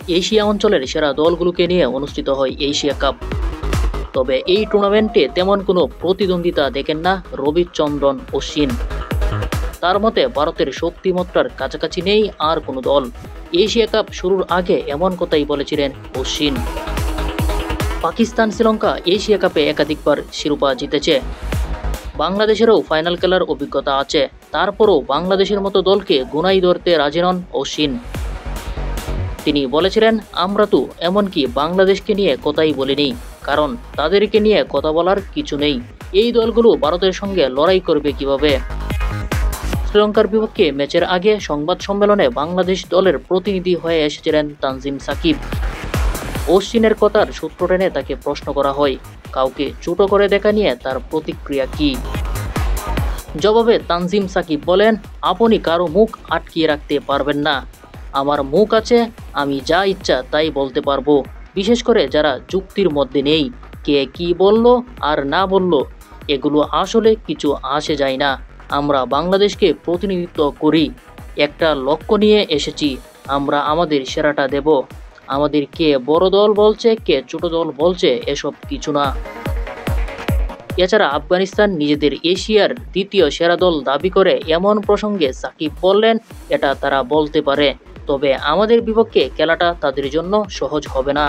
Asia অঞ্চলের সেরা দলগুলোকে নিয়ে অনুষ্ঠিত হয় এশিয়া কাপ। তবে এই টুর্নামেন্টে তেমন কোনো প্রতিদ্বন্দ্বিতা দেখেন না রবিচন্দ্রন অশ্বিন। তার মতে ভারতের শক্তিমত্তার কাছাকাছি নেই আর কোনো দল। এশিয়া কাপ শুরুর আগে এমন কথাই বলেছিলেন অশ্বিন। পাকিস্তান শ্রীলঙ্কা এশিয়া কাপে একাধিকবার শিরোপা জিতেছে। বাংলাদেশেরও ফাইনাল খেলার অভিজ্ঞতা আছে। তারপরও বাংলাদেশের মতো দলকে গুনাই ধরতে রাজি নন অশ্বিন। তিনি বলেছিলেন, আমরা তো এমনকি বাংলাদেশকে নিয়ে কথাই বলিনি, কারণ তাদেরকে নিয়ে কথা বলার কিছু নেই। এই দলগুলো ভারতের সঙ্গে লড়াই করবে কিভাবে? শ্রীলঙ্কার বিপক্ষে ম্যাচের আগে সংবাদ সম্মেলনে বাংলাদেশ দলের প্রতিনিধি হয়ে এসেছিলেন তানজিম সাকিব। অশ্বিনের কথার সূত্র টেনে তাকে প্রশ্ন করা হয়, কাউকে ছোট করে দেখা নিয়ে তার প্রতিক্রিয়া কি? জবাবে তানজিম সাকিব বলেন, আপনি কারো মুখ আটকিয়ে রাখতে পারবেন না। আমার মুখ আছে, আমি যা ইচ্ছা তাই বলতে পারবো। বিশেষ করে যারা যুক্তির মধ্যে নেই, কে কি বলল আর না বলল, এগুলো আসলে কিছু আসে যায় না। আমরা বাংলাদেশকে প্রতিনিধিত্ব করি, একটা লক্ষ্য নিয়ে এসেছি, আমরা আমাদের সেরাটা দেব। আমাদের কে বড় দল বলছে, কে ছোট দল বলছে, এসব কিছু না। এছাড়া আফগানিস্তান নিজেদের এশিয়ার দ্বিতীয় সেরা দল দাবি করে এমন প্রসঙ্গে সাকিব বললেন, এটা তারা বলতে পারে, তবে আমাদের বিপক্ষে খেলাটা তাদের জন্য সহজ হবে না।